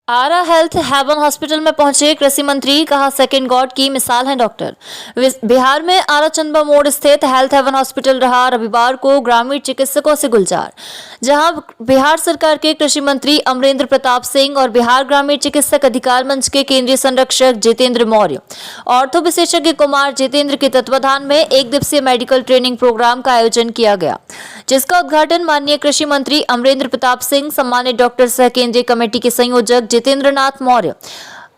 आरा health haven hospital में पहुंचे कृषि मंत्री, कहा सेकेंड गॉड की मिसाल है डॉक्टर। बिहार में आरा चंबा मोड़ स्थित हेल्थ हेवन हॉस्पिटल रहा रविवार को ग्रामीण चिकित्सकों से गुलजार, जहां बिहार सरकार के कृषि मंत्री अमरेंद्र प्रताप सिंह और बिहार ग्रामीण चिकित्सक अधिकार मंच के केंद्रीय संरक्षक जितेंद्र मौर्य, ऑर्थो विशेषज्ञ कुमार जितेंद्र के तत्वाधान में एक दिवसीय मेडिकल ट्रेनिंग प्रोग्राम का आयोजन किया गया, जिसका उद्घाटन माननीय कृषि मंत्री अमरेंद्र प्रताप सिंह, सम्मानित डॉक्टर सह केंद्रीय कमेटी के संयोजक जितेंद्र नाथ मौर्य,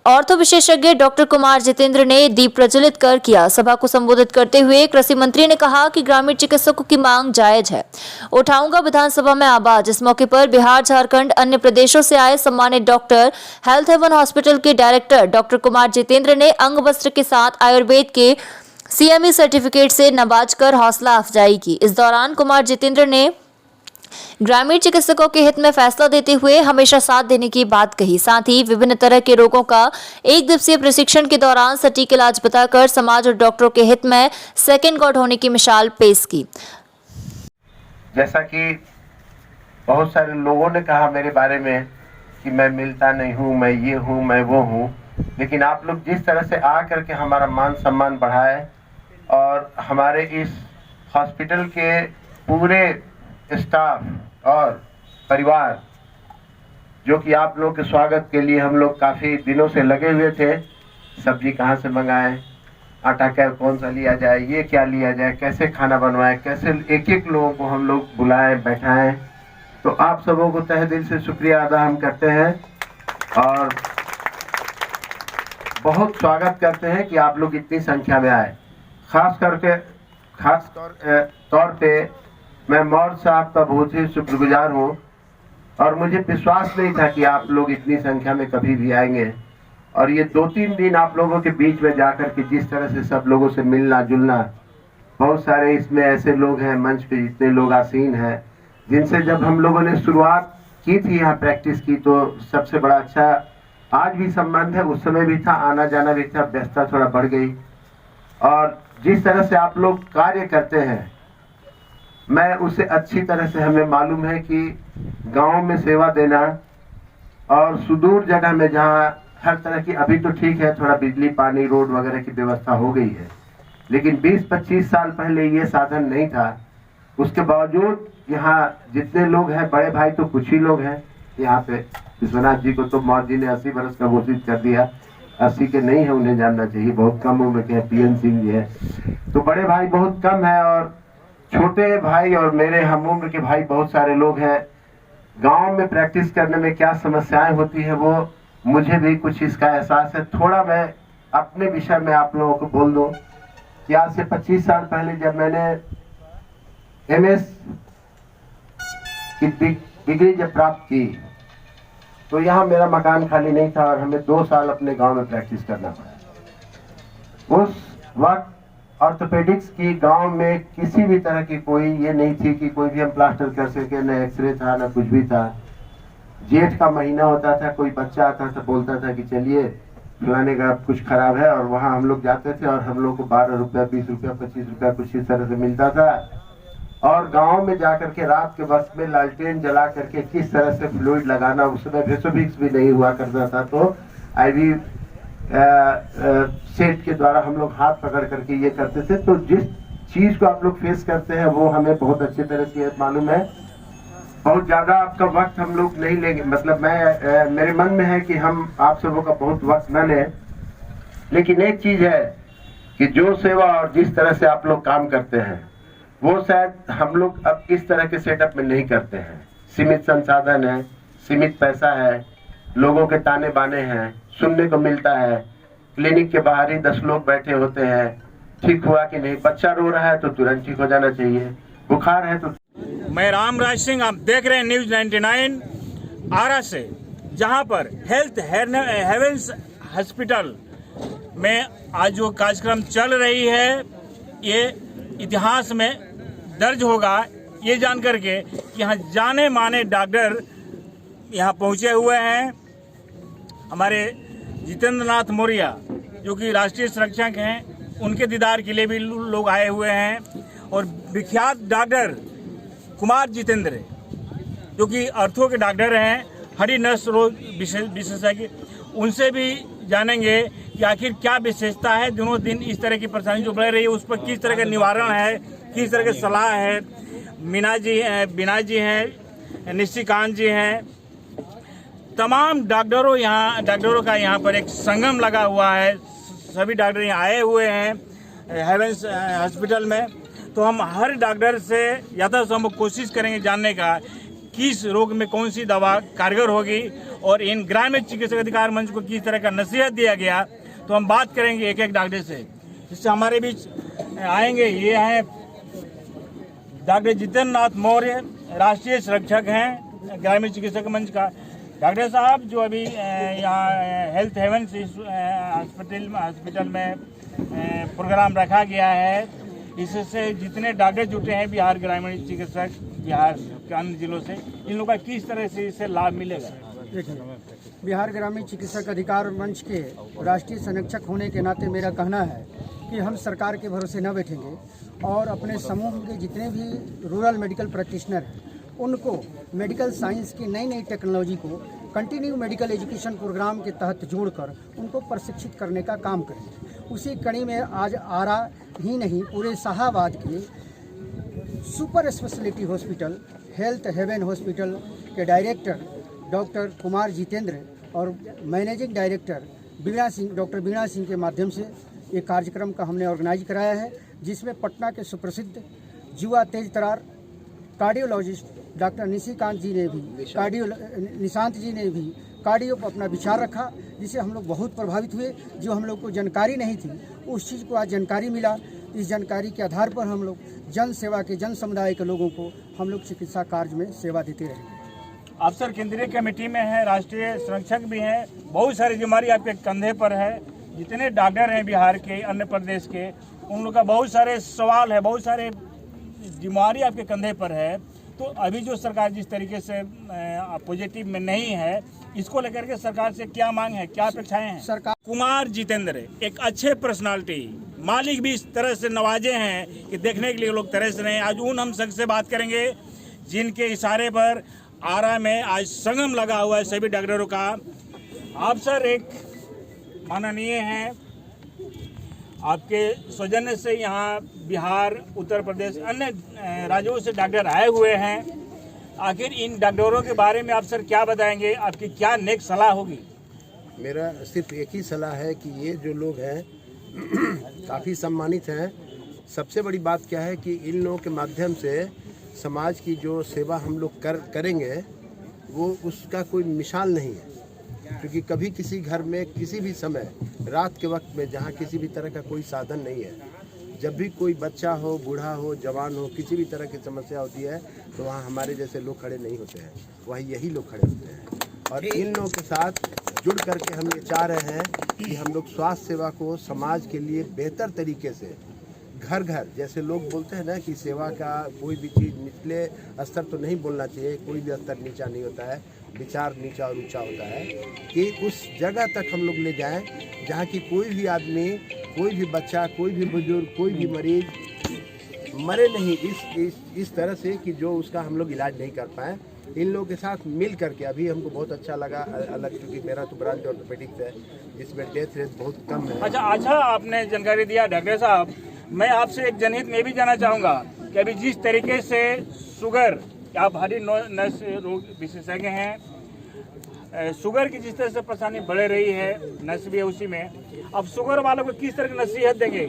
ऑर्थो विशेषज्ञ डॉक्टर कुमार जितेंद्र ने दीप प्रज्वलित कर किया। सभा को संबोधित करते हुए कृषि मंत्री ने कहा कि ग्रामीण चिकित्सकों की मांग जायज है, उठाऊंगा विधानसभा में आवाज। इस मौके पर बिहार, झारखंड, अन्य प्रदेशों से आए सम्मानित डॉक्टर, हेल्थ हेवन हॉस्पिटल के डायरेक्टर डॉक्टर कुमार जितेंद्र ने अंग वस्त्र के साथ आयुर्वेद के CME सर्टिफिकेट से नवाजकर हौसला अफजाई की। इस दौरान कुमार जितेंद्र ने ग्रामीण चिकित्सकों के हित में फैसला देते हुए हमेशा साथ देने की बात कही। साथ ही विभिन्न तरह के रोगों का एक दिवसीय प्रशिक्षण के दौरान सटीक इलाज बताकर समाज और डॉक्टरों के हित में सेकेंड गॉड होने की मिसाल पेश की। जैसा कि बहुत सारे लोगों ने कहा मेरे बारे में कि मैं मिलता नहीं हूँ, मैं ये हूँ, मैं वो हूँ, लेकिन आप लोग जिस तरह से आ करके हमारा मान सम्मान बढ़ाए और हमारे इस हॉस्पिटल के पूरे स्टाफ और परिवार, जो कि आप लोग के स्वागत के लिए हम लोग काफ़ी दिनों से लगे हुए थे। सब्जी कहाँ से मंगाएं, आटा क्या कौन सा लिया जाए, ये क्या लिया जाए, कैसे खाना बनवाएं, कैसे एक एक लोगों को हम लोग बुलाएं बैठाएं। तो आप सबों को तहे दिल से शुक्रिया अदा हम करते हैं और बहुत स्वागत करते हैं कि आप लोग इतनी संख्या में आए। खास तौर पे मैं मौर्य साहब का बहुत ही शुक्रगुजार हूँ और मुझे विश्वास नहीं था कि आप लोग इतनी संख्या में कभी भी आएंगे। और ये 2-3 दिन आप लोगों के बीच में जाकर के जिस तरह से सब लोगों से मिलना जुलना, बहुत सारे इसमें ऐसे लोग हैं मंच पे जितने लोग आसीन हैं जिनसे जब हम लोगों ने शुरुआत की थी यहाँ प्रैक्टिस की, तो सबसे बड़ा अच्छा आज भी संबंध है, उस समय भी था, आना जाना भी था, व्यस्तता थोड़ा बढ़ गई। और जिस तरह से आप लोग कार्य करते हैं, मैं उसे अच्छी तरह से हमें मालूम है कि गांव में सेवा देना और सुदूर जगह में जहां हर तरह की, अभी तो ठीक है थोड़ा बिजली पानी रोड वगैरह की व्यवस्था हो गई है, लेकिन 20-25 साल पहले ये साधन नहीं था। उसके बावजूद यहाँ जितने लोग हैं, बड़े भाई तो कुछ ही लोग हैं यहाँ पे, विश्वनाथ जी को तो मौर्य जी ने 80 वर्ष का घोषित कर दिया, 80 के नहीं है, उन्हें जानना चाहिए, बहुत कम उम्र के हैं, PN सिंह जी है, तो बड़े भाई बहुत कम है और छोटे भाई और मेरे हम उम्र के भाई बहुत सारे लोग हैं। गांव में प्रैक्टिस करने में क्या समस्याएं होती है वो मुझे भी कुछ इसका एहसास है। थोड़ा मैं अपने विषय में आप लोगों को बोल दूं कि आज से 25 साल पहले जब मैंने MS की डिग्री जब प्राप्त की, तो यहाँ मेरा मकान खाली नहीं था और हमें 2 साल अपने गांव में प्रैक्टिस करना पड़ा। उस वक्त ऑर्थोपेडिक्स की गांव में किसी भी तरह की कोई ये नहीं थी कि कोई भी हम प्लास्टर कर सके, न एक्सरे था न कुछ भी था। जेठ का महीना होता था, कोई बच्चा आता था, बोलता था कि चलिए फलाने का कुछ खराब है, और वहाँ हम लोग जाते थे और हम लोग को 12 रुपया, 20 रुपया, 25 रुपया कुछ इस तरह से मिलता था। और गांव में जाकर के रात के वक्त में लालटेन जला करके किस तरह से फ्लूइड लगाना, उस समय वेसोविक्स भी नहीं हुआ करता था, तो IV सेट के द्वारा हम लोग हाथ पकड़ करके ये करते थे। तो जिस चीज को आप लोग फेस करते हैं वो हमें बहुत अच्छी तरह से मालूम है। बहुत ज्यादा आपका वक्त हम लोग नहीं लेंगे, मतलब मेरे मन में है कि हम आप सबों का बहुत वक्त न लें, लेकिन एक चीज है कि जो सेवा और जिस तरह से आप लोग काम करते हैं वो शायद हम लोग अब इस तरह के सेटअप में नहीं करते हैं। सीमित संसाधन है, सीमित पैसा है, लोगों के ताने बाने हैं, सुनने को मिलता है, क्लिनिक के बाहर ही 10 लोग बैठे होते हैं, ठीक हुआ कि नहीं, बच्चा रो रहा है तो तुरंत ठीक हो जाना चाहिए, बुखार है तो। मैं रामराज सिंह, आप देख रहे हैं न्यूज़ 99 आरा से, जहां पर हेल्थ हेवेंस हॉस्पिटल में आज जो कार्यक्रम चल रही है ये इतिहास में दर्ज होगा, ये जान करके कि यहाँ जाने माने डॉक्टर यहाँ पहुँचे हुए हैं। हमारे जितेंद्र नाथ मौर्य जो कि राष्ट्रीय संरक्षक हैं, उनके दीदार के लिए भी लोग आए हुए हैं। और विख्यात डॉक्टर कुमार जितेंद्र जो कि अर्थों के डॉक्टर हैं, हड्डी नस रोग विशेषज्ञ, उनसे भी जानेंगे कि आखिर क्या विशेषता है। दिनों दिन इस तरह की परेशानी जो बढ़ रही है उस पर किस तरह का निवारण है, किस तरह की सलाह है। बीना जी हैं, निशिकांत जी हैं, तमाम डॉक्टरों का यहाँ पर एक संगम लगा हुआ है। सभी डॉक्टर यहाँ आए हुए हैं हेवेंस हॉस्पिटल में। तो हम हर डॉक्टर से यथासंभव कोशिश करेंगे जानने का किस रोग में कौन सी दवा कारगर होगी, और इन ग्रामीण चिकित्सक अधिकार मंच को किस तरह का नसीहत दिया गया। तो हम बात करेंगे एक एक डॉक्टर से। इससे हमारे बीच आएंगे, ये हैं डॉक्टर जितेंद्र नाथ मौर्य, राष्ट्रीय संरक्षक हैं ग्रामीण चिकित्सक मंच का। डॉक्टर साहब, जो अभी यहाँ हेल्थ हेवेंस हॉस्पिटल में प्रोग्राम रखा गया है, इससे जितने डॉक्टर जुटे हैं बिहार ग्रामीण चिकित्सक, बिहार के अन्य जिलों से, इन लोगों का किस तरह से इससे लाभ मिलेगा? बिहार ग्रामीण चिकित्सक अधिकार मंच के राष्ट्रीय संरक्षक होने के नाते मेरा कहना है कि हम सरकार के भरोसे न बैठेंगे और अपने समूह के जितने भी रूरल मेडिकल प्रैक्टिशनर हैं उनको मेडिकल साइंस की नई नई टेक्नोलॉजी को कंटिन्यू मेडिकल एजुकेशन प्रोग्राम के तहत जोड़कर उनको प्रशिक्षित करने का काम करेंगे। उसी कड़ी में आज आरा ही नहीं, पूरे शाहाबाद के super speciality hospital health haven hospital के डायरेक्टर डॉक्टर कुमार जितेंद्र और managing director doctor Bina Singh के माध्यम से ये कार्यक्रम का हमने ऑर्गेनाइज कराया है, जिसमें पटना के सुप्रसिद्ध युवा तेज तरार कार्डियोलॉजिस्ट डॉक्टर निशिकांत जी ने भी निशांत जी ने भी कार्डियो पर अपना विचार रखा, जिससे हम लोग बहुत प्रभावित हुए। जो हम लोग को जानकारी नहीं थी उस चीज़ को आज जानकारी मिला। इस जानकारी के आधार पर हम लोग जन सेवा के जन समुदाय के लोगों को हम लोग चिकित्सा कार्य में सेवा देते रहेंगे। आप सर केंद्रीय कमेटी में हैं, राष्ट्रीय संरक्षक भी हैं, बहुत सारी जिम्मेदारी आपके कंधे पर है। जितने डॉक्टर हैं बिहार के, अन्य प्रदेश के, उन लोगों का बहुत सारे सवाल है, बहुत सारे जिम्मेदारी आपके कंधे पर है। तो अभी जो सरकार जिस तरीके से पॉजिटिव में नहीं है, इसको लेकर के सरकार से क्या मांग है, क्या अपेक्षाएं हैं? सरकार कुमार जितेंद्र एक अच्छे पर्सनालिटी, मालिक भी इस तरह से नवाजे हैं कि देखने के लिए लोग तरस रहे हैं। आज उन हम शख्स से बात करेंगे जिनके इशारे पर आरा में आज संगम लगा हुआ है सभी डॉक्टरों का। आप सर एक माननीय हैं, आपके सौजन्य से यहाँ बिहार, उत्तर प्रदेश, अन्य राज्यों से डॉक्टर आए हुए हैं। आखिर इन डॉक्टरों के बारे में आप सर क्या बताएंगे, आपकी क्या नेक्स्ट सलाह होगी? मेरा सिर्फ एक ही सलाह है कि ये जो लोग हैं काफ़ी सम्मानित हैं। सबसे बड़ी बात क्या है कि इन लोगों के माध्यम से समाज की जो सेवा हम लोग करेंगे वो उसका कोई मिसाल नहीं है। क्योंकि कभी किसी घर में किसी भी समय रात के वक्त में जहाँ किसी भी तरह का कोई साधन नहीं है, जब भी कोई बच्चा हो, बूढ़ा हो, जवान हो, किसी भी तरह की समस्या होती है तो वहाँ हमारे जैसे लोग खड़े नहीं होते हैं, वहाँ यही लोग खड़े होते हैं। और इन लोगों के साथ जुड़ करके हम ये चाह रहे हैं कि हम लोग स्वास्थ्य सेवा को समाज के लिए बेहतर तरीके से घर घर, जैसे लोग बोलते हैं ना कि सेवा का कोई भी चीज़ निचले स्तर तो नहीं बोलना चाहिए, कोई भी स्तर नीचा नहीं होता है, विचार नीचा और ऊंचा होता है, कि उस जगह तक हम लोग ले जाएं जहाँ की कोई भी आदमी, कोई भी बच्चा, कोई भी बुजुर्ग, कोई भी मरीज मरे नहीं इस तरह से कि जो उसका हम लोग इलाज नहीं कर पाए। इन लोगों के साथ मिल करके अभी हमको बहुत अच्छा लगा, अलग, क्योंकि मेरा तो ब्रांच ऑर्थोपेडिक्स है जिसमें डेथ रेट बहुत कम है। अच्छा आपने जानकारी दिया डॉक्टर साहब। मैं आपसे एक जनहित में भी जानना चाहूँगा कि अभी जिस तरीके से शुगर, आप हड्डी नस रोग विशेषज्ञ हैं, शुगर की जिस तरह से परेशानी बढ़ रही है, नस भी है उसी में, अब शुगर वालों को किस तरह की नसीहत देंगे,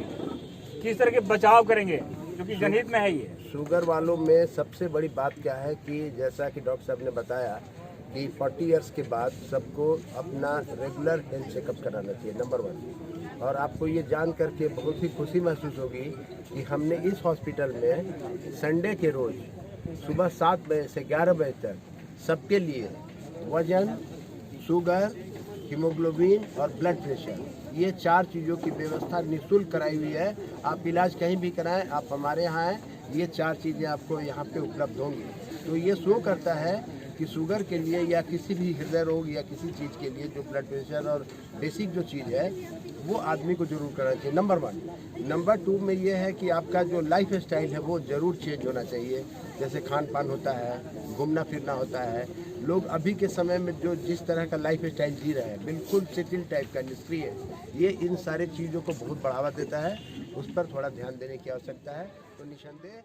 किस तरह के बचाव करेंगे, क्योंकि जनहित में है ये? शुगर वालों में सबसे बड़ी बात क्या है कि जैसा कि डॉक्टर साहब ने बताया कि 40 इयर्स के बाद सबको अपना रेगुलर हेल्थ चेकअप कराना चाहिए, नंबर 1। और आपको ये जान करके बहुत ही खुशी महसूस होगी कि हमने इस हॉस्पिटल में संडे के रोज़ सुबह 7 बजे से 11 बजे तक सबके लिए वजन, शुगर, हीमोग्लोबिन और ब्लड प्रेशर, ये 4 चीज़ों की व्यवस्था निःशुल्क कराई हुई है। आप इलाज कहीं भी कराएं, आप हमारे यहाँ आएँ, ये 4 चीज़ें आपको यहाँ पे उपलब्ध होंगी। तो ये शो करता है कि शुगर के लिए या किसी भी हृदय रोग या किसी चीज़ के लिए जो ब्लड प्रेशर और बेसिक जो चीज़ है वो आदमी को जरूर करना चाहिए, नंबर 1। नंबर 2 में ये है कि आपका जो लाइफ स्टाइल है वो ज़रूर चेंज होना चाहिए। जैसे खान पान होता है, घूमना फिरना होता है, लोग अभी के समय में जो जिस तरह का लाइफ स्टाइल जी रहे हैं, बिल्कुल सेटिल टाइप का, निष्क्रिय, ये इन सारे चीज़ों को बहुत बढ़ावा देता है। उस पर थोड़ा ध्यान देने की आवश्यकता है। तो निसंदेह